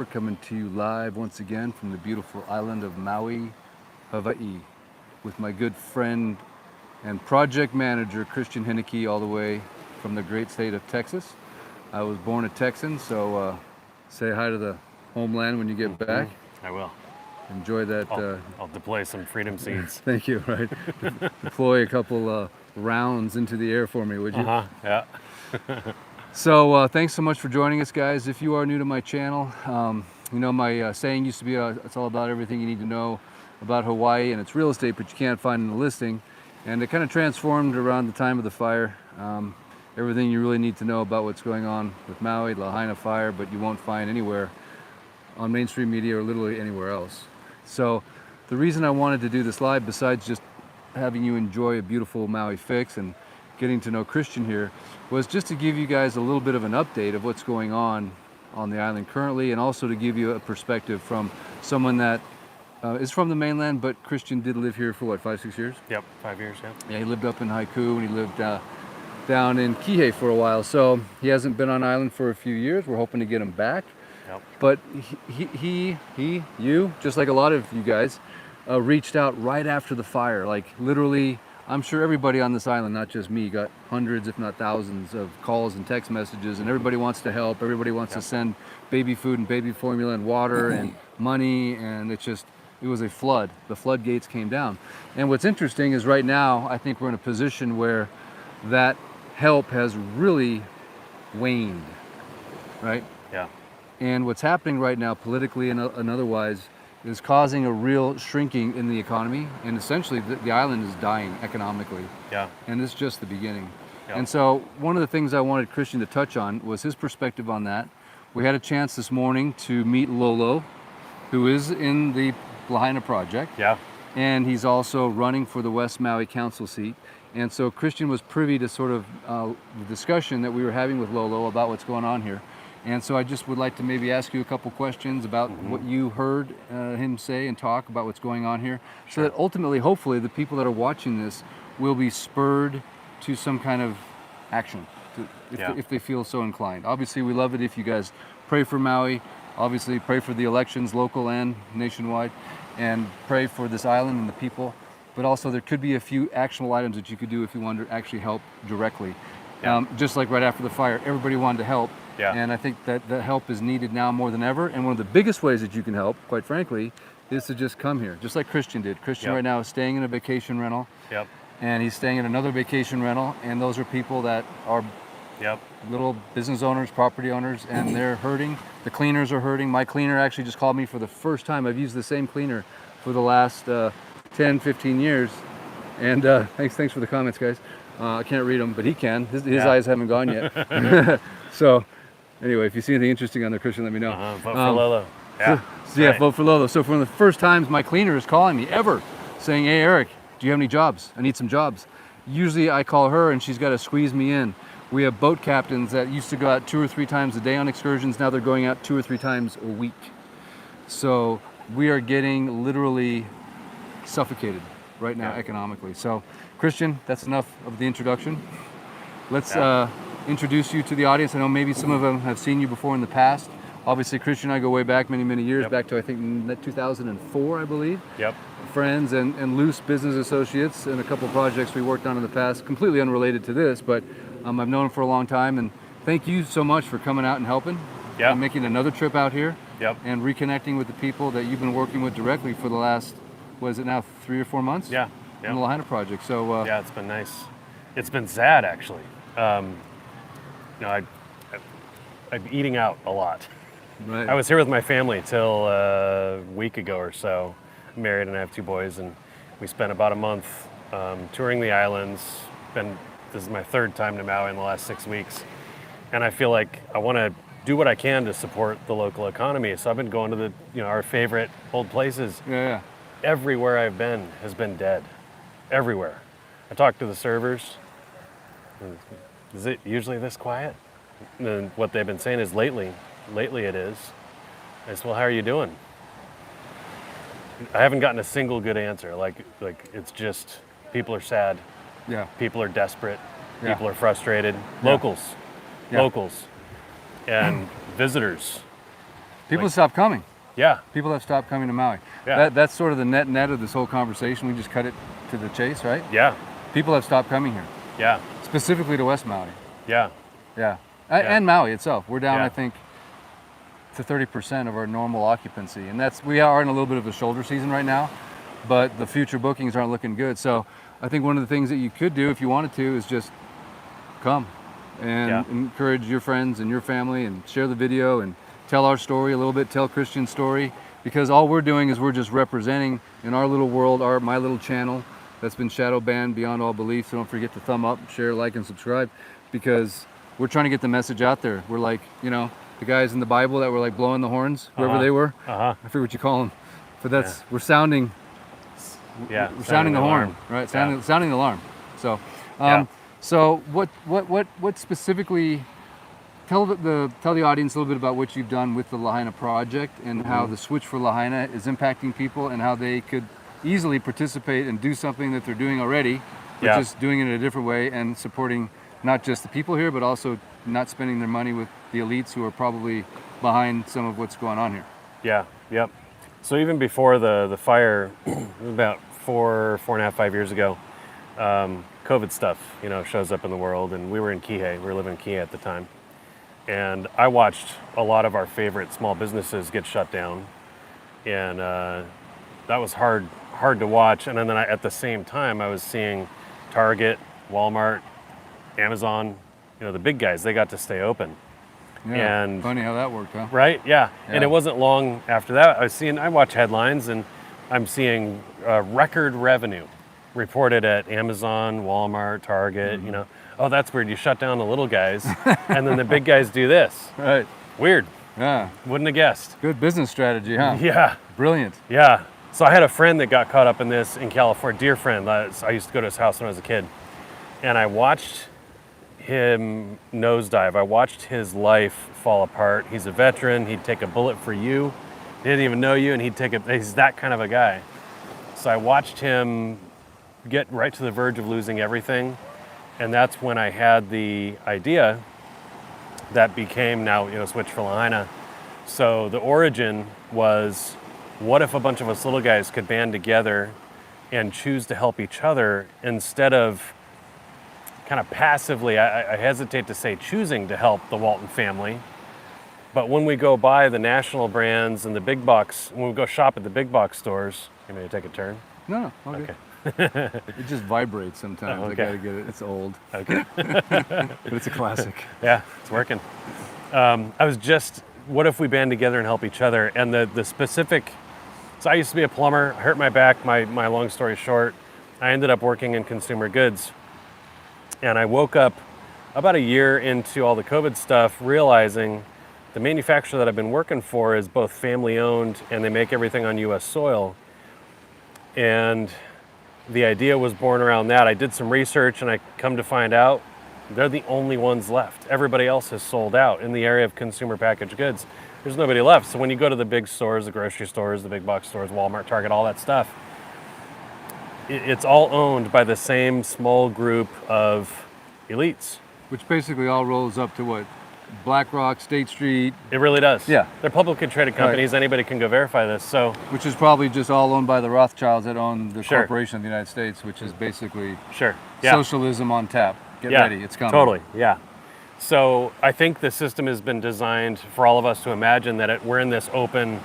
We're coming to you live once again from the beautiful island of Maui, Hawaii, with my good friend and project manager, Christian Henneke, all the way from the great state of Texas. I was born a Texan, so say hi to the homeland when you get back. I will. Enjoy that. I'll deploy some freedom seeds. Thank you, right? Deploy a couple rounds into the air for me, would you? Yeah. So thanks so much for joining us, guys. If you are new to my channel, you know my saying used to be it's all about everything you need to know about Hawaii and its real estate, but you can't find in the listing. And it kind of transformed around the time of the fire. Everything you really need to know about what's going on with Maui, Lahaina fire, but you won't find anywhere on mainstream media or literally anywhere else. So the reason I wanted to do this live, besides just having you enjoy a beautiful Maui fix and getting to know Christian here, was just to give you guys a little bit of an update of what's going on the island currently, and also to give you a perspective from someone that is from the mainland, but Christian did live here for what, 5-6 years? Yep, 5 years, yeah. Yeah, he lived up in Haiku and he lived down in Kihei for a while, so he hasn't been on island for a few years. We're hoping to get him back. Yep. But you, just like a lot of you guys, reached out right after the fire. Like literally, I'm sure everybody on this island, not just me, got hundreds, if not thousands of calls and text messages, and everybody wants to help. Everybody wants to send baby food and baby formula and water and money, and it was a flood. The floodgates came down. And what's interesting is right now, I think we're in a position where that help has really waned, right? Yeah. And what's happening right now politically and otherwise is causing a real shrinking in the economy, and essentially the island is dying economically. Yeah. And it's just the beginning. Yeah. And so one of the things I wanted Christian to touch on was his perspective on that. We had a chance this morning to meet Lolo, who is in the Lahaina project. Yeah. And he's also running for the West Maui Council seat. And so Christian was privy to sort of the discussion that we were having with Lolo about what's going on here. And so I just would like to maybe ask you a couple questions about what you heard him say and talk about what's going on here, so that ultimately, hopefully, the people that are watching this will be spurred to some kind of action if they feel so inclined. Obviously, we love it if you guys pray for Maui, obviously pray for the elections, local and nationwide, and pray for this island and the people. But also there could be a few actionable items that you could do if you wanted to actually help directly. Yeah. Just like right after the fire, everybody wanted to help. Yeah. And I think that the help is needed now more than ever. And one of the biggest ways that you can help, quite frankly, is to just come here, just like Christian did. Christian right now is staying in a vacation rental. Yep. And he's staying in another vacation rental. And those are people that are little business owners, property owners, and they're hurting. The cleaners are hurting. My cleaner actually just called me for the first time. I've used the same cleaner for the last 10, 15 years. And thanks for the comments, guys. I can't read them, but he can. His eyes haven't gone yet. So anyway, if you see anything interesting on there, Christian, let me know. Vote for Lolo. Yeah. Yeah, vote for Lolo. So for one of the first times my cleaner is calling me ever, saying, "Hey, Eric, do you have any jobs? I need some jobs." Usually I call her and she's got to squeeze me in. We have boat captains that used to go out 2 or 3 times a day on excursions. Now they're going out 2 or 3 times a week. So we are getting literally suffocated right now economically. So Christian, that's enough of the introduction. Let's introduce you to the audience. I know maybe some of them have seen you before in the past. Obviously, Christian and I go way back many years, back to I think 2004, I believe. Yep. Friends and loose business associates and a couple of projects we worked on in the past, completely unrelated to this, but I've known him for a long time, and thank you so much for coming out and helping. Yeah. And making another trip out here. Yep. And reconnecting with the people that you've been working with directly for the last, what is it now, 3 or 4 months? Yeah. In the Lahaina project. So yeah, it's been nice. It's been sad actually. I'm eating out a lot. Right. I was here with my family till a week ago or so. I'm married and I have 2 boys, and we spent about a month touring the islands. This is my 3rd time to Maui in the last 6 weeks, and I feel like I want to do what I can to support the local economy. So I've been going to our favorite old places. Yeah. Everywhere I've been has been dead. Everywhere. I talked to the servers. Is it usually this quiet? And what they've been saying is lately it is. I said, well, how are you doing? I haven't gotten a single good answer. Like it's just people are sad. Yeah. People are desperate. Yeah. People are frustrated. Yeah. Locals. And visitors. People have stopped coming. Yeah. People have stopped coming to Maui. Yeah. That's sort of the net of this whole conversation. We just cut it to the chase, right? Yeah. People have stopped coming here, Yeah. specifically to West Maui. Yeah. Yeah. And Maui itself. We're down, Yeah. I think, to 30% of our normal occupancy. And we are in a little bit of a shoulder season right now, but the future bookings aren't looking good. So I think one of the things that you could do if you wanted to is just come and encourage your friends and your family and share the video and tell our story a little bit, tell Christian's story, because all we're doing is we're just representing in our little world, my little channel that's been shadow banned beyond all belief. So don't forget to thumb up, share, like, and subscribe, because we're trying to get the message out there. We're like, the guys in the Bible that were like blowing the horns, whoever they were. I forget what you call them, but we're sounding. We're sounding the horn, right? Sounding the alarm. So, so what specifically? Tell the audience a little bit about what you've done with the Lahaina project and how the Switch for Lahaina is impacting people and how they could easily participate and do something that they're doing already, but just doing it in a different way and supporting not just the people here, but also not spending their money with the elites who are probably behind some of what's going on here. Yeah. Yep. So even before the fire, about 4.5, 5 years ago, COVID stuff, shows up in the world, and we were in Kihei. We were living in Kihei at the time. And I watched a lot of our favorite small businesses get shut down, and that was hard to watch. And then at the same time, I was seeing Target, Walmart, Amazon, the big guys, they got to stay open. Yeah, and funny how that worked, huh? Right? Yeah. And it wasn't long after that. I watch headlines, and I'm seeing record revenue reported at Amazon, Walmart, Target, Oh, that's weird. You shut down the little guys, and then the big guys do this. Right. Weird. Yeah. Wouldn't have guessed. Good business strategy, huh? Yeah. Brilliant. Yeah. So I had a friend that got caught up in this in California, dear friend. I used to go to his house when I was a kid, and I watched him nosedive. I watched his life fall apart. He's a veteran. He'd take a bullet for you. He didn't even know you, and he's that kind of a guy. So I watched him get right to the verge of losing everything. And that's when I had the idea that became now, Switch for Lahaina. So the origin was, what if a bunch of us little guys could band together and choose to help each other instead of kind of passively, I hesitate to say choosing to help the Walton family, but when we go buy the national brands and the big box, when we go shop at the big box stores, you may take a turn? No, okay. It just vibrates sometimes. Okay. I gotta get it. It's old. Okay. But it's a classic. Yeah, it's working. What if we band together and help each other? And the specific, so I used to be a plumber. I hurt my back. My long story short, I ended up working in consumer goods. And I woke up about a year into all the COVID stuff, realizing the manufacturer that I've been working for is both family owned and they make everything on US soil. And the idea was born around that. I did some research and I come to find out they're the only ones left. Everybody else has sold out in the area of consumer packaged goods. There's nobody left. So when you go to the big stores, the grocery stores, the big box stores, Walmart, Target, all that stuff, it's all owned by the same small group of elites. Which basically all rolls up to what? BlackRock, State Street. It really does. Yeah. They're publicly traded companies. Right. Anybody can go verify this. So, which is probably just all owned by the Rothschilds that own the Sure. corporation of the United States, which is basically Sure. Yeah. socialism on tap. Get ready, it's coming. Totally, yeah. So I think the system has been designed for all of us to imagine that we're in this open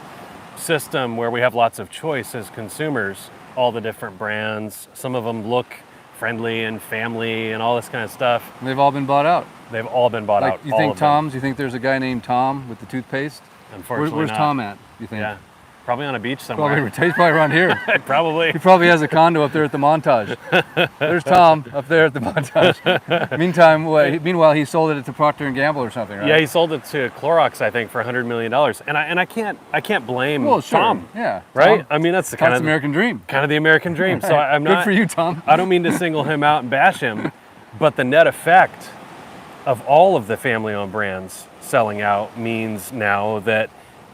system where we have lots of choice as consumers, all the different brands. Some of them look friendly and family and all this kind of stuff. And they've all been bought out. They've all been bought out. You think Tom's? You think there's a guy named Tom with the toothpaste? Unfortunately, where's not. Tom at? You think? Yeah, probably on a beach somewhere. He's probably around here. Probably. He probably has a condo up there at the Montage. There's Tom up there at the Montage. Meanwhile, he sold it to Procter and Gamble or something, right? Yeah, he sold it to Clorox, I think, for $100 million. And I can't blame Tom. Yeah. Right? Tom, I mean, that's the American dream. Kind of the American dream. So I'm not. Good for you, Tom. I don't mean to single him out and bash him, but the net effect of all of the family-owned brands selling out means now that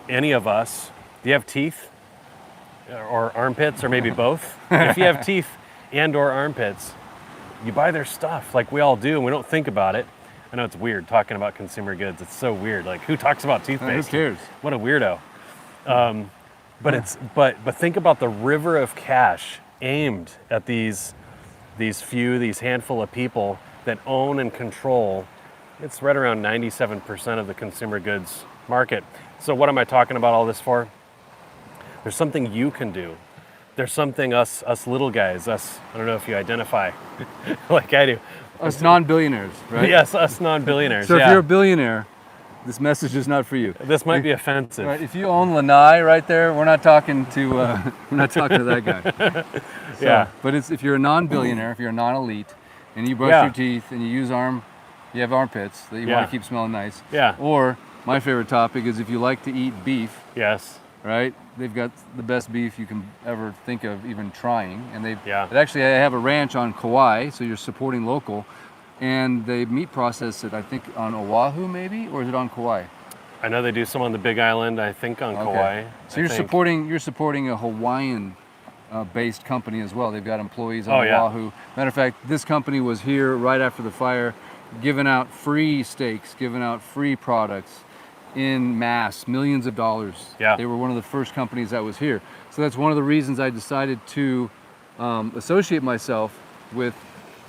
any of us, do you have teeth or armpits or maybe both? If you have teeth and or armpits, you buy their stuff like we all do and we don't think about it. I know it's weird talking about consumer goods. It's so weird. Like, who talks about toothpaste? Who cares? What a weirdo. But think about the river of cash aimed at these handful of people that own and control. It's right around 97% of the consumer goods market. So what am I talking about all this for? There's something you can do. There's something us little guys, I don't know if you identify like I do. Us non-billionaires, right? Yes, us non-billionaires. So yeah. if you're a billionaire, this message is not for you. This might be offensive. Right, if you own Lanai right there, we're not talking to that guy. So, Yeah. But if you're a non-billionaire, if you're a non-elite, and you brush Yeah. your teeth and you have armpits that you Yeah. want to keep smelling nice. Yeah. Or my favorite topic is if you like to eat beef, Yes. right? They've got the best beef you can ever think of, even trying. And they actually have a ranch on Kauai, so you're supporting local. And they meat process it, I think, on Oahu maybe, or is it on Kauai? I know they do some on the Big Island, I think on Kauai. So you're supporting a Hawaiian based company as well. They've got employees on Oh, yeah. Oahu. Matter of fact, this company was here right after the fire, giving out free steaks, giving out free products in mass, millions of dollars. Yeah. They were one of the first companies that was here. So that's one of the reasons I decided to associate myself with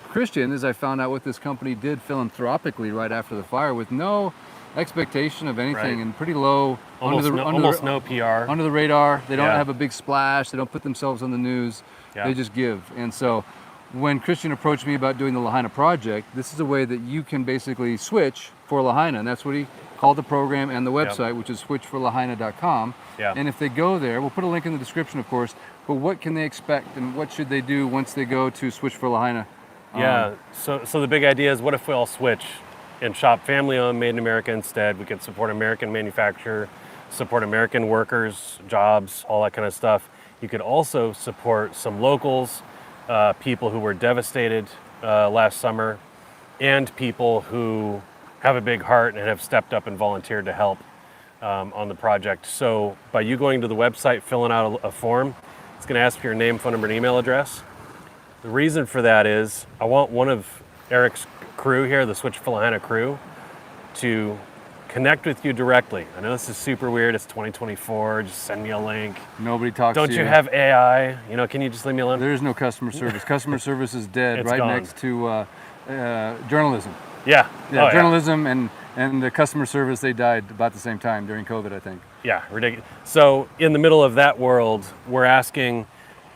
Christian, is I found out what this company did philanthropically right after the fire with no expectation of anything, Right. and pretty low, Almost no PR. under the radar. They don't Yeah. have a big splash. They don't put themselves on the news. Yeah. They just give. And so when Christian approached me about doing the Lahaina project, this is a way that you can basically switch for Lahaina. And that's what he called the program and the website, which is switchforlahaina.com. Yeah. And if they go there, we'll put a link in the description, of course, but what can they expect and what should they do once they go to Switch for Lahaina? Yeah. So the big idea is, what if we all switch and shop family-owned, made in America instead? We could support American manufacture, support American workers, jobs, all that kind of stuff. You could also support some locals, people who were devastated last summer, and people who have a big heart and have stepped up and volunteered to help on the project. So by you going to the website, filling out a form, it's going to ask for your name, phone number, and email address. The reason for that is I want one of Eric's crew here, the Switch for Lahaina crew, to connect with you directly. I know this is super weird. It's 2024. Just send me a link. Nobody talks Don't to you have AI? Can you just leave me alone? There is no customer service. Customer service is dead, It's right gone. next to journalism. Yeah. Yeah, Oh, journalism and the customer service, they died about the same time during COVID, I think. Yeah, ridiculous. So in the middle of that world, we're asking,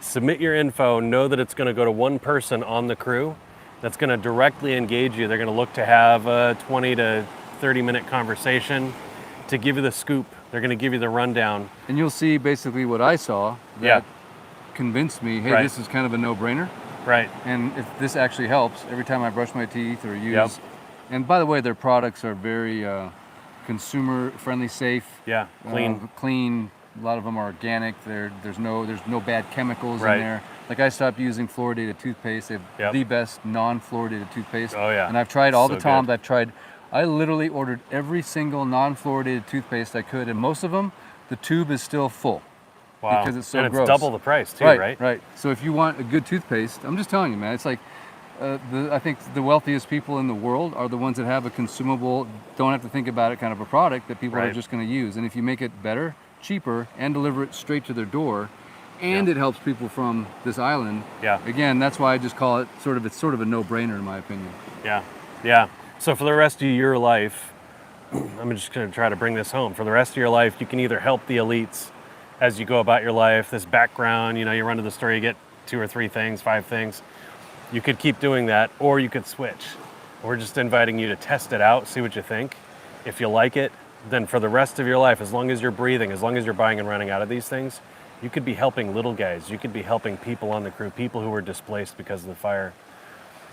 submit your info, know that it's going to go to one person on the crew that's going to directly engage you. They're going to look to have a 20 to 30-minute conversation to give you the scoop. They're going to give you the rundown. And you'll see basically what I saw that convinced me, hey, Right. this is kind of a no-brainer. Right. And if this actually helps, every time I brush my teeth or use, Yep. and by the way, their products are very consumer-friendly, safe. Yeah. Clean. Clean. A lot of them are organic. There's no bad chemicals Right. in there. Like I stopped using fluoridated toothpaste. They have Yep. the best non-fluoridated toothpaste. Oh, yeah. And I've tried all So the Toms. good. I literally ordered every single non-fluoridated toothpaste I could, and most of them, the tube is still full. Wow. Because it's so and it's gross. double the price too, right? Right. So if you want a good toothpaste, I'm just telling you, man, it's like I think the wealthiest people in the world are the ones that have a consumable, don't have to think about it kind of a product that people are Right. just going to use. And if you make it better, cheaper, and deliver it straight to their door, and Yeah. it helps people from this island, Yeah. again, that's why I just call it it's sort of a no-brainer in my opinion. Yeah. Yeah. So for the rest of your life, I'm just going to try to bring this home. For the rest of your life, you can either help the elites as you go about your life, this background, you run to the store, you get 2 or 3 things, 5 things. You could keep doing that, or you could switch. We're just inviting you to test it out, see what you think. If you like it, then for the rest of your life, as long as you're breathing, as long as you're buying and running out of these things, you could be helping little guys. You could be helping people on the crew, people who were displaced because of the fire.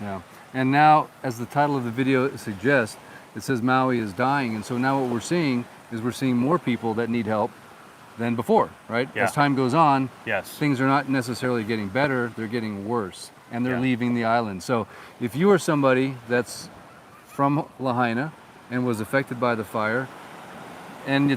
Yeah. And now, as the title of the video suggests, it says Maui is dying. And so now what we're seeing is more people that need help than before, right? Yeah. As time goes on, Yes. things are not necessarily getting better, they're getting worse. And they're Yeah. leaving the island. So if you are somebody that's from Lahaina and was affected by the fire, and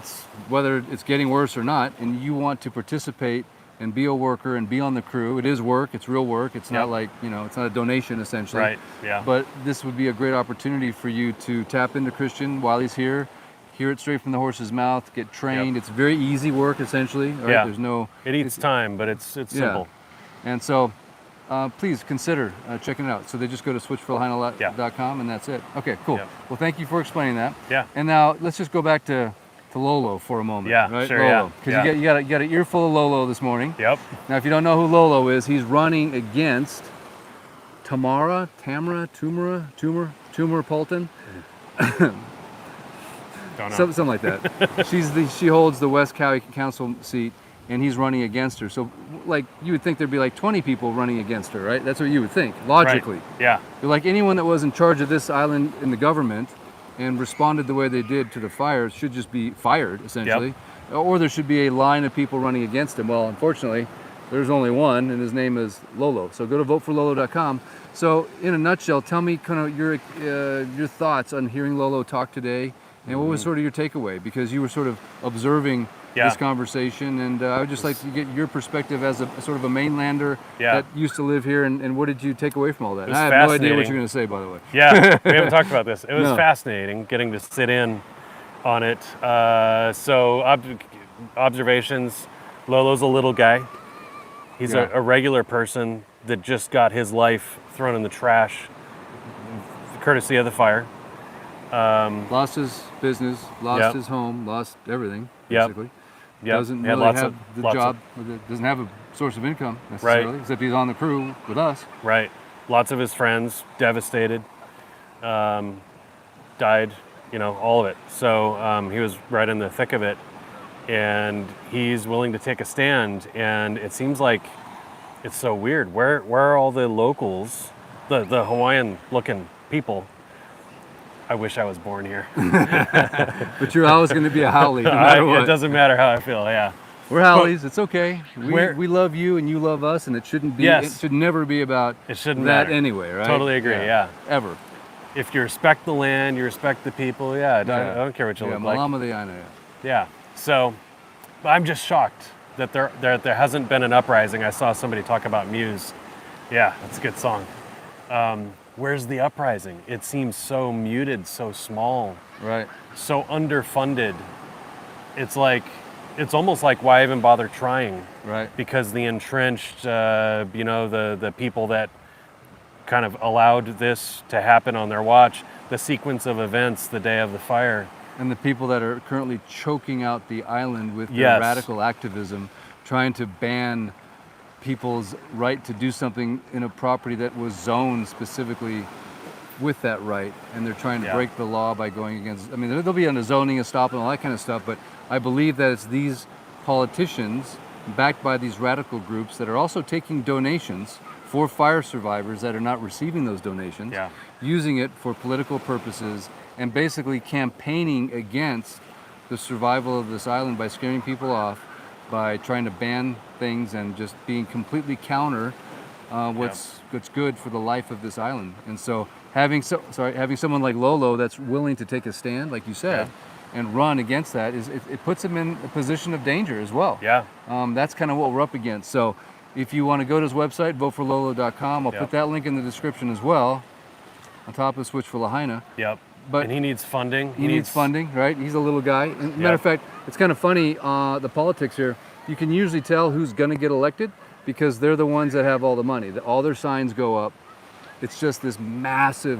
whether it's getting worse or not, and you want to participate and be a worker and be on the crew. It is work, it's real work. It's not like, it's not a donation essentially. Right, yeah. But this would be a great opportunity for you to tap into Christian while he's here, hear it straight from the horse's mouth, get trained. It's very easy work essentially, right? Yeah. There's no... It eats time, but it's simple. And so please consider checking it out. So they just go to switchforlahaina.com and that's it. Okay, cool. Yep. Well, thank you for explaining that. Yeah. And now let's just go back to Lolo for a moment. Yeah, right? sure, Lolo. yeah. Because you got an earful of Lolo this morning. Yep. Now, if you don't know who Lolo is, he's running against Tamara Polton. Don't know. Something like that. She holds the West County Council seat, and he's running against her. So, like, you would think there'd be like 20 people running against her, right? That's what you would think, logically. Right. Yeah. You're like, anyone that was in charge of this island in the government and responded the way they did to the fires should just be fired, essentially. Yep. Or there should be a line of people running against him. Well, unfortunately, there's only one, and his name is Lolo. So go to voteforlolo.com. So, in a nutshell, tell me kind of your thoughts on hearing Lolo talk today, and what was sort of your takeaway? Because you were sort of observing this conversation, and I would just like to get your perspective as a sort of a mainlander that used to live here, and what did you take away from all that? I have no idea what you're going to say, by the way. Yeah, we haven't talked about this. It was fascinating getting to sit in on it. So observations, Lolo's a little guy. He's a regular person that just got his life thrown in the trash, courtesy of the fire. Lost his business, lost his home, lost everything, basically. Doesn't really have the job, doesn't have a source of income necessarily, except he's on the crew with us. Right. Lots of his friends devastated, died, all of it. So he was right in the thick of it, and he's willing to take a stand. And it seems like it's so weird. Where are all the locals, the Hawaiian-looking people? I wish I was born here. But you're always going to be a haole, no matter what. It doesn't matter how I feel, yeah. We're haoles, it's okay. We love you and you love us, and it shouldn't be, it should never be about that anyway, right? Totally agree, yeah. Ever. If you respect the land, you respect the people, I don't care what you look like. Malama the Aina. Yeah, so I'm just shocked that there hasn't been an uprising. I saw somebody talk about Muse. Yeah, that's a good song. Where's the uprising? It seems so muted, so small, right? So underfunded. It's almost like why even bother trying, right? Because the entrenched, the people that kind of allowed this to happen on their watch, the sequence of events the day of the fire, and the people that are currently choking out the island with their radical activism, trying to ban people's right to do something in a property that was zoned specifically with that right, and they're trying to break the law by going against. I mean, there'll be a zoning, a stop, and all that kind of stuff, but I believe that it's these politicians backed by these radical groups that are also taking donations for fire survivors that are not receiving those donations, using it for political purposes, and basically campaigning against the survival of this island by scaring people off, by trying to ban things and just being completely counter what's good for the life of this island. And so having someone like Lolo that's willing to take a stand, like you said, and run against that, it puts him in a position of danger as well. Yeah. That's kind of what we're up against. So if you want to go to his website, voteforlolo.com, I'll put that link in the description as well, on top of Switch for Lahaina. Yep. But and he needs funding. He needs funding, right? He's a little guy. And matter of fact, it's kind of funny, the politics here, you can usually tell who's going to get elected because they're the ones that have all the money. All their signs go up. It's just this massive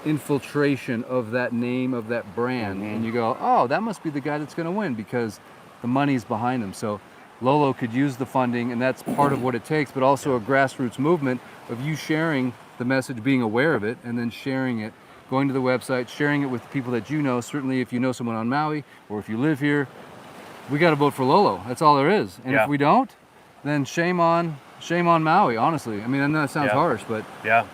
infiltration of that name, of that brand. And you go, oh, that must be the guy that's going to win because the money's behind him. So Lolo could use the funding, and that's part of what it takes, but also a grassroots movement of you sharing the message, being aware of it, and then sharing it, going to the website, sharing it with people that you know. Certainly if you know someone on Maui, or if you live here, we got to vote for Lolo. That's all there is. And if we don't, then shame on Maui, honestly. I mean, I know that sounds harsh, but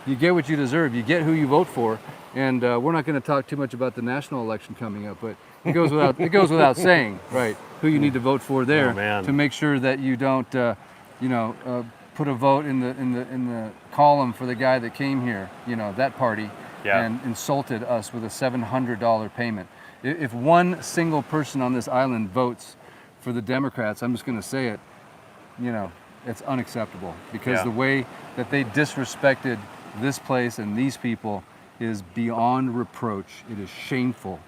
you get what you deserve. You get who you vote for. And we're not going to talk too much about the national election coming up, but it goes without saying, right, who you need to vote for there to make sure that you don't, put a vote in the column for the guy that came here, that party, and insulted us with a $700 payment. If one single person on this island votes for the Democrats, I'm just going to say it, you know, it's unacceptable because Yeah. the way that they disrespected this place and these people is beyond reproach. It is shameful,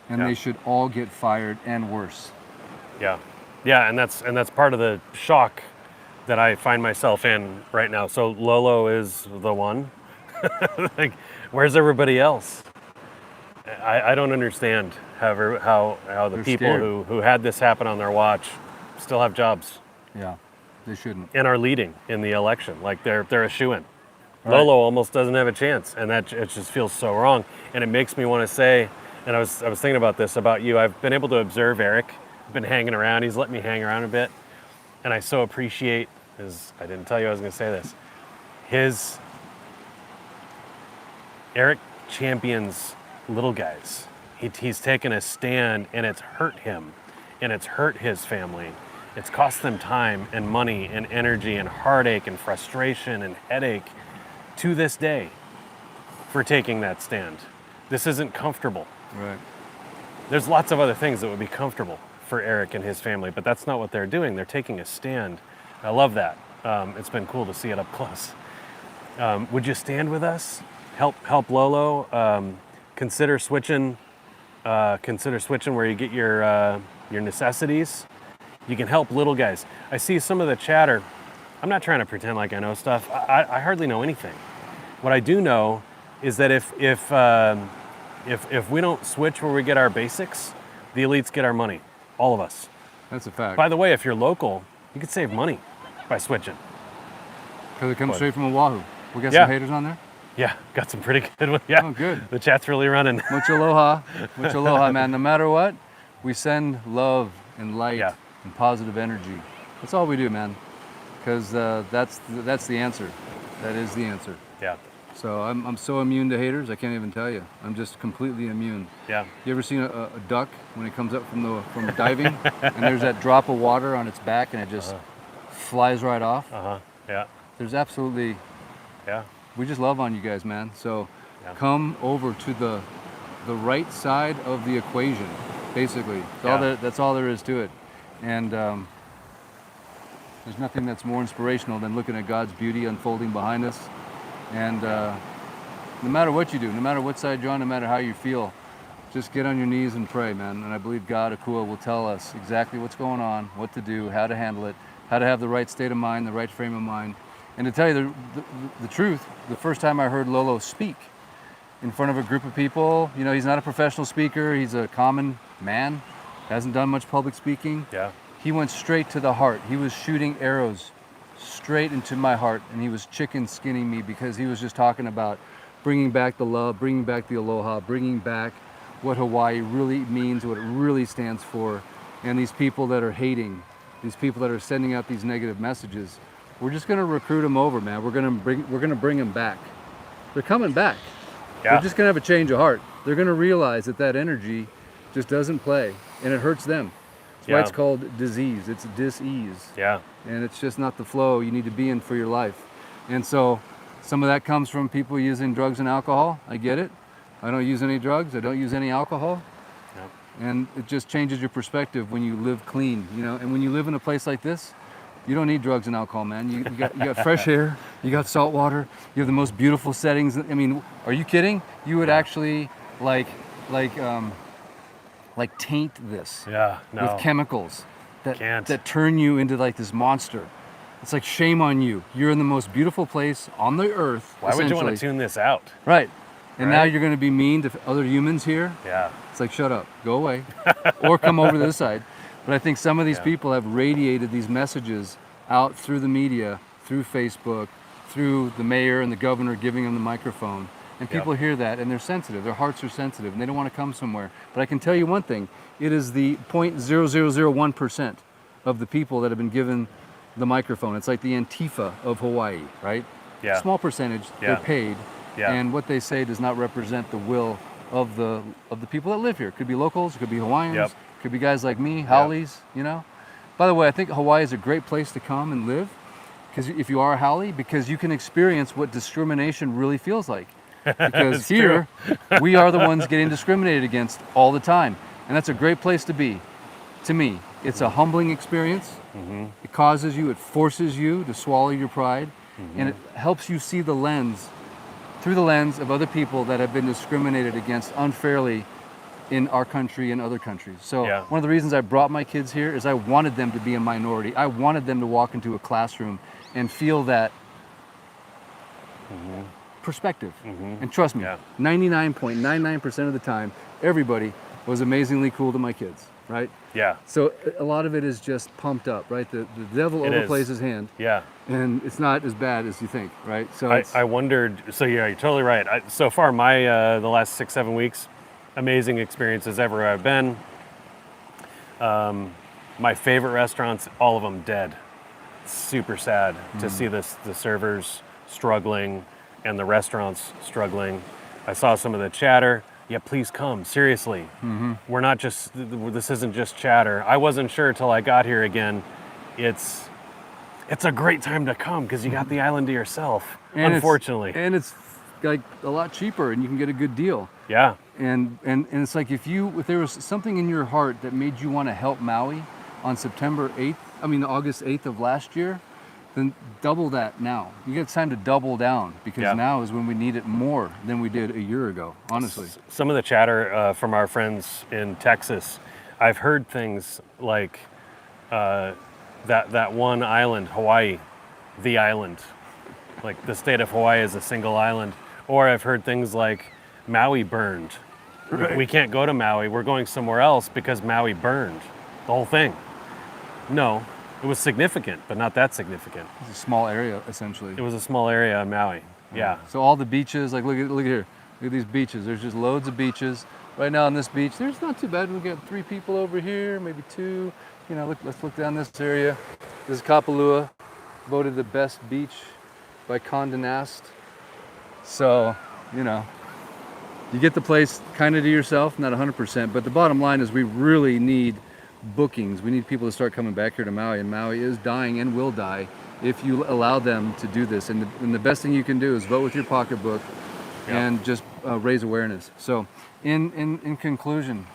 and Yeah. they should all get fired and worse. Yeah, yeah, and that's part of the shock that I find myself in right now. So Lolo is the one. Like, where's everybody else? I don't understand how the They're people scared. who had this happen on their watch still have jobs Yeah, they shouldn't. and are leading in the election. Like they're a shoo-in. Right. Lolo almost doesn't have a chance, and that it just feels so wrong. And it makes me want to say, and I was thinking about this about you. I've been able to observe Eric. I've been hanging around. He's let me hang around a bit, and I so appreciate his. I didn't tell you I was going to say this. Eric champions little guys. He's taken a stand, and it's hurt him, and it's hurt his family. It's cost them time and money and energy and heartache and frustration and headache to this day for taking that stand. This isn't comfortable. Right. There's lots of other things that would be comfortable for Eric and his family, but that's not what they're doing. They're taking a stand. I love that. It's been cool to see it up close. Would you stand with us? Help Lolo. Consider switching where you get your necessities. You can help little guys. I see some of the chatter. I'm not trying to pretend like I know stuff. I hardly know anything. What I do know is that if we don't switch where we get our basics, the elites get our money. All of us. That's a fact. By the way, if you're local, you could save money by switching. Because it comes straight from Oahu. We got Yeah. some haters on there. Yeah, got some pretty good ones. Yeah, Oh, good. The chat's really running. Much aloha. Much aloha, man. No matter what, we send love and light Yeah. and positive energy. That's all we do, man. Because that's the answer. That is the answer. Yeah, So I'm so immune to haters, I can't even tell you. I'm just completely immune. yeah, You ever seen a duck when it comes up from diving, and there's that drop of water on its back, and it just flies right off? yeah, There's absolutely. yeah, We just love on you guys, man. So Yeah. come over to the right side of the equation, basically. That's all there is to it. And there's nothing that's more inspirational than looking at God's beauty unfolding behind us. And no matter what you do, no matter what side you're on, no matter how you feel, just get on your knees and pray, man. And I believe God, Akua, will tell us exactly what's going on, what to do, how to handle it, how to have the right state of mind, the right frame of mind. And to tell you the truth, the first time I heard Lolo speak in front of a group of people, you know, he's not a professional speaker, he's a common man, hasn't done much public speaking. yeah, He went straight to the heart. He was shooting arrows straight into my heart, and he was chicken skinning me because he was just talking about bringing back the love, bringing back the aloha, bringing back what Hawaii really means, what it really stands for. And these people that are hating, these people that are sending out these negative messages, we're just going to recruit them over, man. We're going to bring them back. They're coming back. yeah. They're just going to have a change of heart. They're going to realize that energy just doesn't play, and it hurts them. That's why Yeah. it's called disease. It's dis-ease. Yeah, And it's just not the flow you need to be in for your life. And so some of that comes from people using drugs and alcohol. I get it. I don't use any drugs. I don't use any alcohol. Yep. And it just changes your perspective when you live clean, you know. And when you live in a place like this, you don't need drugs and alcohol, man. You got fresh air, you got salt water, you have the most beautiful settings. I mean, are you kidding? You would actually like taint this yeah. No, with chemicals Can't. that turn you into like this monster. It's like, shame on you. You're in the most beautiful place on the earth. why would you want to essentially. tune this out? Right. And now Right? you're going to be mean to other humans here. Yeah, It's like, shut up, go away, or come over to this side. But I think some of these Yeah. people have radiated these messages out through the media, through Facebook, through the mayor and the governor giving them the microphone. And Yep. people hear that and they're sensitive, their hearts are sensitive, and they don't want to come somewhere. But I can tell you one thing, it is the 0.0001% of the people that have been given the microphone. It's like the Antifa of Hawaii, right? Yeah. Small percentage, Yeah. they're paid, Yeah. and what they say does not represent the will of the people that live here. It could be locals, it could be Hawaiians, Yep. it could be guys like me, Howleys, you know? By the way, I think Hawaii is a great place to come and live, because if you are a Haole, because you can experience what discrimination really feels like. Because It's here, we are the ones getting discriminated against all the time. And that's a great place to be, to me. It's a humbling experience. It causes you, it forces you to swallow your pride, and it helps you see the lens, through the lens of other people that have been discriminated against unfairly in our country and other countries. So one of the reasons I brought my kids here is I wanted them to be a minority. I wanted them to walk into a classroom and feel that perspective. And trust me, 99.99% of the time, everybody was amazingly cool to my kids, right? Yeah. So a lot of it is just pumped up, right? The devil overplays his hand. Yeah. And it's not as bad as you think, right? So I wondered, so yeah, you're totally right. So far, the last 6-7 weeks, amazing experiences everywhere I've been. My favorite restaurants, all of them dead. Super sad to see the servers struggling and the restaurants struggling. I saw some of the chatter. Yeah, please come. Seriously, we're not just. This isn't just chatter. I wasn't sure till I got here again. It's a great time to come because you got the island to yourself. And unfortunately, it's like a lot cheaper, and you can get a good deal. Yeah. And it's like if there was something in your heart that made you want to help Maui on August 8th of last year, then double that now. You get time to double down because now is when we need it more than we did a year ago, honestly. Some of the chatter from our friends in Texas, I've heard things like that one island, Hawaii, the island, like the state of Hawaii is a single island. Or I've heard things like Maui burned. Right. We can't go to Maui. We're going somewhere else because Maui burned. The whole thing. No. It was significant, but not that significant. It's a small area, essentially. It was a small area in Maui. Yeah. So all the beaches, like look at here, look at these beaches. There's just loads of beaches. Right now on this beach, there's not too bad. We got 3 people over here, maybe 2. You know, let's look down this area. This is Kapalua, voted the best beach by Condé Nast. So, you know, you get the place kind of to yourself, not 100%. But the bottom line is we really need bookings. We need people to start coming back here to Maui, and Maui is dying and will die if you allow them to do this. And the best thing you can do is vote with your pocketbook and just raise awareness. So in conclusion,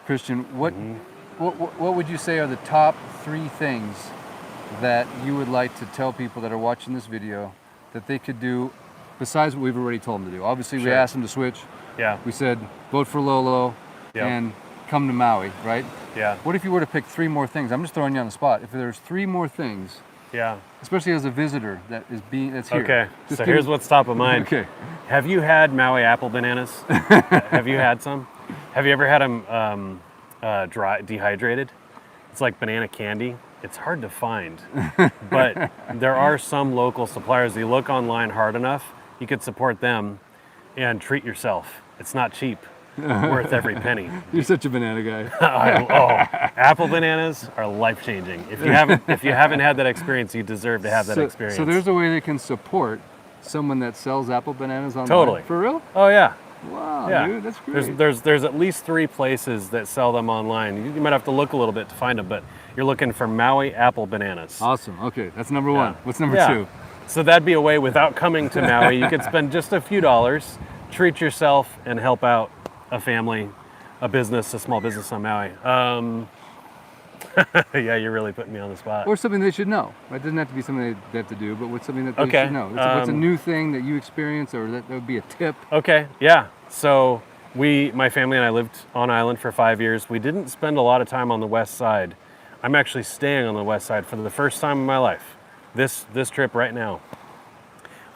Christian, what would you say are the top 3 things that you would like to tell people that are watching this video that they could do besides what we've already told them to do? Obviously, we asked them to switch. Yeah. We said vote for Lolo and come to Maui, right? Yeah. What if you were to pick 3 more things? I'm just throwing you on the spot. If there's 3 more things, especially as a visitor that's here. Okay. So here's what's top of mind. Okay. Have you had Maui apple bananas? Have you had some? Have you ever had them dehydrated? It's like banana candy. It's hard to find, but there are some local suppliers. You look online hard enough, you could support them and treat yourself. It's not cheap. Worth every penny. You're such a banana guy. Apple bananas are life-changing. If you haven't had that experience, you deserve to have that experience. So there's a way they can support someone that sells apple bananas online. Totally. For real? Oh yeah. Wow, dude, that's great. There's at least 3 places that sell them online. You might have to look a little bit to find them, but you're looking for Maui apple bananas. Awesome. Okay, that's number 1. What's number 2? So that'd be a way without coming to Maui. You could spend just a few dollars, treat yourself, and help out a family, a small business on Maui. Yeah, you're really putting me on the spot. Or something they should know. It doesn't have to be something they have to do, but what's something that they should know? What's a new thing that you experience, or that would be a tip? Okay, yeah. So my family and I lived on island for 5 years. We didn't spend a lot of time on the west side. I'm actually staying on the west side for the first time in my life. This trip right now.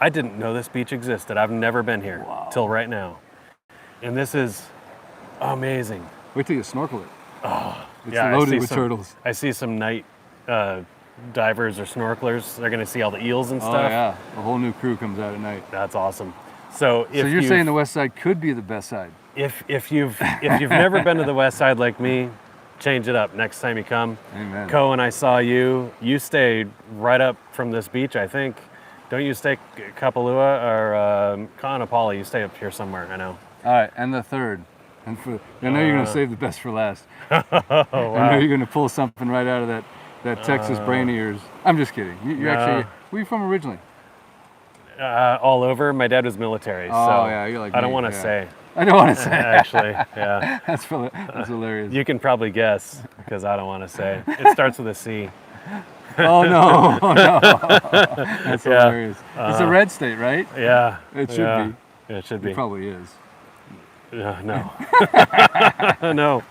I didn't know this beach existed. I've never been here till right now. And this is amazing. Wait till you snorkel it. Oh, it's loaded with turtles. I see some night divers or snorkelers. They're going to see all the eels and stuff. Oh yeah, a whole new crew comes out at night. That's awesome. So you're saying the west side could be the best side? If you've never been to the west side like me, change it up next time you come. Amen. Co and I saw you. You stayed right up from this beach, I think. Don't you stay Kapalua or Kaanapali? You stay up here somewhere, I know. All right, and the third. I know you're going to save the best for last. Wow. I know you're going to pull something right out of that Texas brain of yours. I'm just kidding. You're actually, where are you from originally? All over. My dad was military, so yeah, you're like I don't want to say. I don't want to say. Actually, yeah. That's hilarious. You can probably guess. because I don't want to say. It starts with a C. Oh no, oh, no. That's Yeah. hilarious. It's a red state, right? Yeah. It should yeah. It should be. be. It probably is. No. No.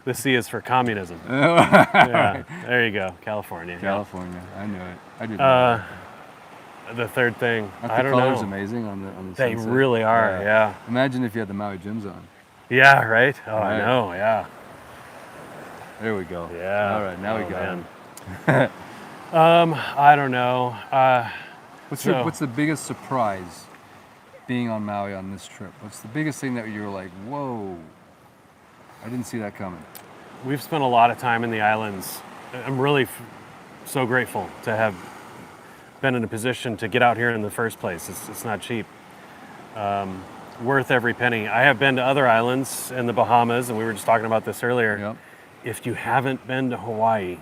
The C is for communism. Yeah. There you go. California. California. I knew it. I didn't know The third thing. that. I The don't color's know. amazing on the They sunset. really are. Yeah. Imagine if you had the Maui gyms on. Yeah. Right. Oh, Right. I know. Yeah. There we go. Yeah. All right, now we got it. I don't know. What's So- what's the biggest surprise being on Maui on this trip? What's the biggest thing that you were like, whoa, I didn't see that coming? We've spent a lot of time in the islands. I'm really so grateful to have been in a position to get out here in the first place. It's not cheap. Worth every penny. I have been to other islands in the Bahamas, and we were just talking about this earlier. Yep. If you haven't been to Hawaii,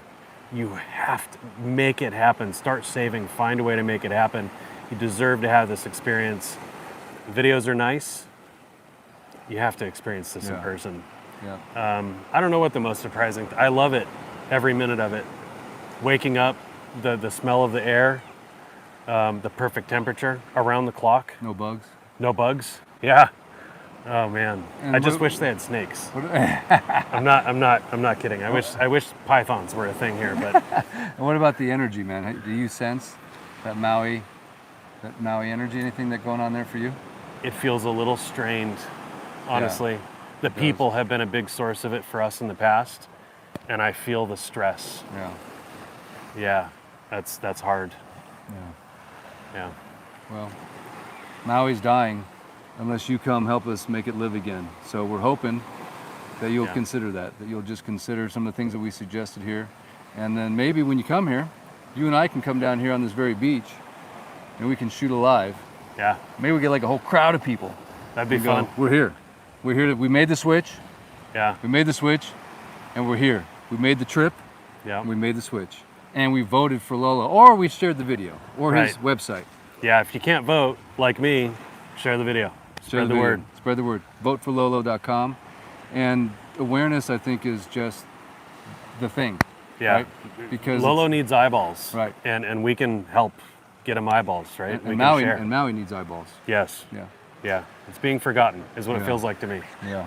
you have to make it happen. Start saving, find a way to make it happen. You deserve to have this experience. Videos are nice. You have to experience this in Yeah. person. Yeah. I don't know what the most surprising. I love it, every minute of it. Waking up, the smell of the air, the perfect temperature around the clock. No bugs. No bugs. Yeah. Oh man. And I just what- wish they had snakes. What, I'm not kidding. I wish pythons were a thing here, but and what about the energy, man? Do you sense that Maui energy? Anything that going on there for you? it feels a little strained, honestly. The people have been a big source of it for us in the past, and I feel the stress. Yeah. Yeah. That's hard. Yeah. Yeah. Well, Maui's dying unless you come help us make it live again. So we're hoping that you'll Yeah. consider that you'll just consider some of the things that we suggested here. And then maybe when you come here, you and I can come down here on this very beach and we can shoot a live. Yeah. Maybe we get like a whole crowd of people. That'd be and go, fun. We're here. We're here. We made the switch. Yeah. We made the switch and we're here. We made the trip. Yeah. We made the switch. And we voted for Lolo, or we shared the video, or his Right. website. Yeah. If you can't vote, like me, share the video. Share Spread the video. word. Spread the word. Voteforlolo.com. And awareness, I think, is just the thing. Yeah. Right? Because Lolo needs eyeballs. Right. And we can help get him eyeballs, right? and We can Maui, share. and Maui needs eyeballs. Yes. Yeah. Yeah. It's being forgotten is what Yeah. it feels like to me. Yeah.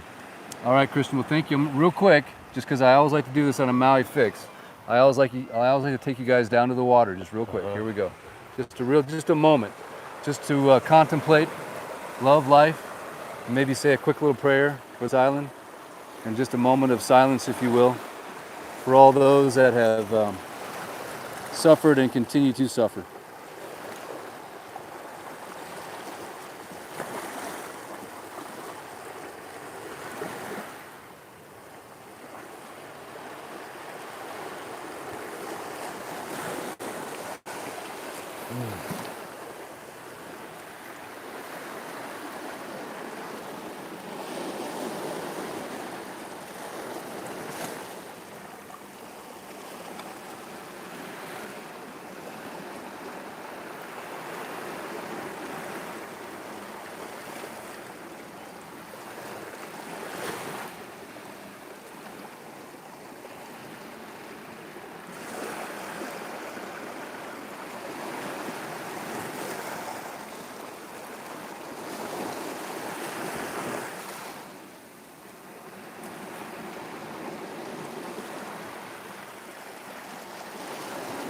All right, Christian. Well, thank you. Real quick, just because I always like to do this on a Maui fix. I always like to take you guys down to the water, just real quick. Here we go. Just a moment, just to contemplate, love life, and maybe say a quick little prayer for this island, and just a moment of silence, if you will, for all those that have suffered and continue to suffer.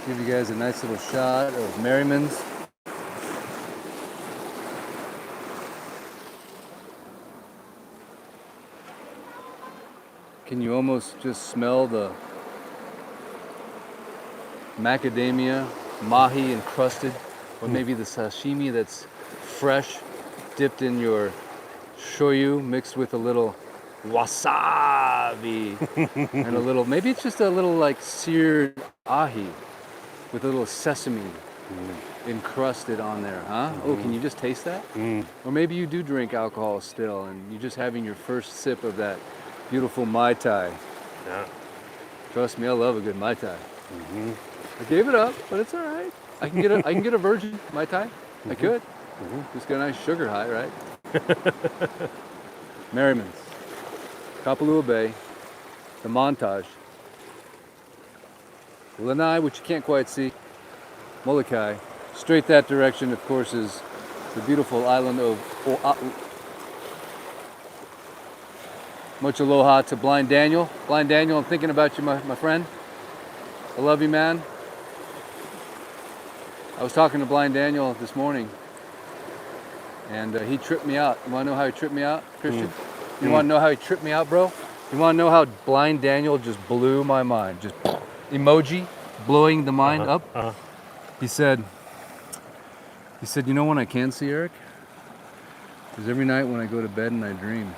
Give you guys a nice little shot of Merriman's. Can you almost just smell the macadamia, mahi encrusted, or maybe the sashimi that's fresh, dipped in your shoyu, mixed with a little wasabi, and a little, maybe it's just a little like seared ahi with a little sesame encrusted on there, huh? Oh, can you just taste that? Or maybe you do drink alcohol still and you're just having your first sip of that beautiful Mai Tai. Yeah. Trust me, I love a good Mai Tai. I gave it up, but it's all right. I can get a virgin Mai Tai. I could. Just get a nice sugar high, right? Merriman's, Kapalua Bay, the montage. Lanai, which you can't quite see, Molokai. Straight that direction, of course, is the beautiful island of Oahu. Much aloha to Blind Daniel. Blind Daniel, I'm thinking about you, my friend. I love you, man. I was talking to Blind Daniel this morning, and he tripped me out. You want to know how he tripped me out, Christian? You want to know how he tripped me out, bro? You want to know how Blind Daniel just blew my mind? Just emoji blowing the mind up. He said, you know when I can see Eric? Is every night when I go to bed and I dream.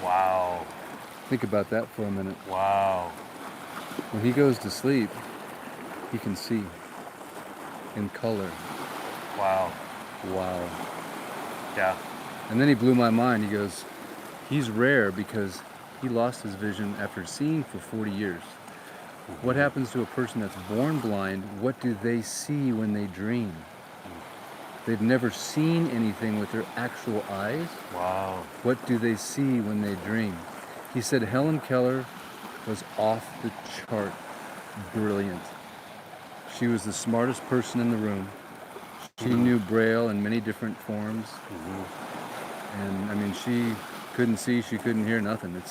Wow. Think about that for a minute. Wow. When he goes to sleep, he can see in color. Wow. Wow. Yeah. And then he blew my mind. He goes, he's rare because he lost his vision after seeing for 40 years. What happens to a person that's born blind? What do they see when they dream? They've never seen anything with their actual eyes. Wow. What do they see when they dream? He said Helen Keller was off the chart brilliant. She was the smartest person in the room. She knew Braille in many different forms. And I mean, she couldn't see, she couldn't hear, nothing.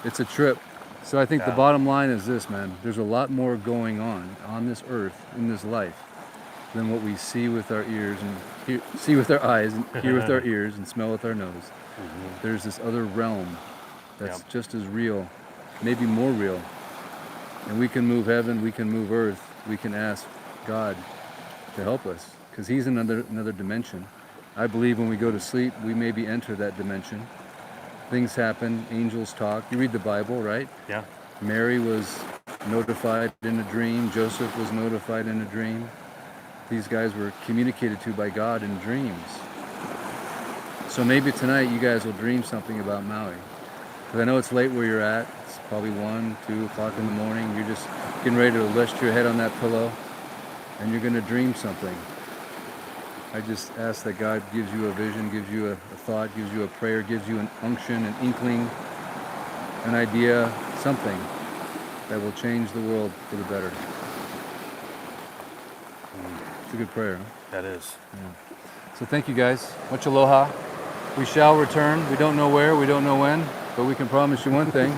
It's a trip. So I think the bottom line is this, man. There's a lot more going on this earth, in this life, than what we see with our ears and see with our eyes and hear with our ears and smell with our nose. There's this other realm that's just as real, maybe more real. And we can move heaven, we can move earth, we can ask God to help us, because he's another dimension. I believe when we go to sleep, we maybe enter that dimension. Things happen, angels talk. You read the Bible, right? Yeah. Mary was notified in a dream. Joseph was notified in a dream. These guys were communicated to by God in dreams. So maybe tonight you guys will dream something about Maui. Because I know it's late where you're at. It's probably 1, 2 o'clock in the morning. You're just getting ready to rest your head on that pillow. And you're going to dream something. I just ask that God gives you a vision, gives you a thought, gives you a prayer, gives you an unction, an inkling, an idea, something that will change the world for the better. It's a good prayer, huh? That is. Yeah. So thank you guys. Much aloha. We shall return. We don't know where, we don't know when, but we can promise you one thing.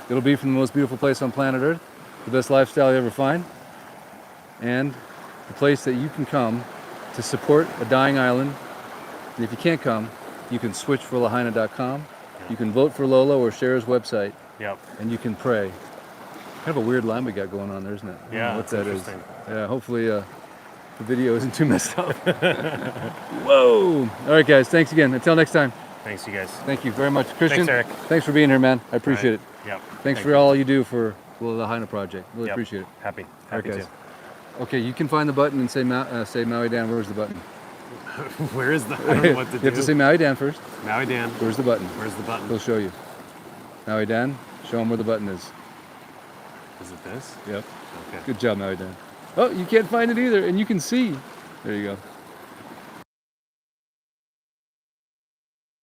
It'll be from the most beautiful place on planet Earth, the best lifestyle you ever find, and the place that you can come to support a dying island. And if you can't come, you can switch for Lahaina.com. You can vote for Lolo or share his website. Yep. And you can pray. Kind of a weird line we got going on there, isn't it? I don't know what that is. Yeah, hopefully the video isn't too messed up. Whoa! All right, guys. Thanks again. Until next time. Thanks, you guys. Thank you very much, Christian. Thanks, Eric. Thanks for being here, man. I appreciate it. Yep. Thanks for all you do for the Lahaina project. Really appreciate it. Happy All right, guys. to. Okay, you can find the button and say Maui Dan. Where's the button? Where is the? I don't know what to do. You have to say Maui Dan first. Maui Dan. Where's the button? Where's the button? He'll show you. Maui Dan, show him where the button is. Is it this? Yep. Okay. Good job, Maui Dan. Oh, you can't find it either, and you can see. There you go.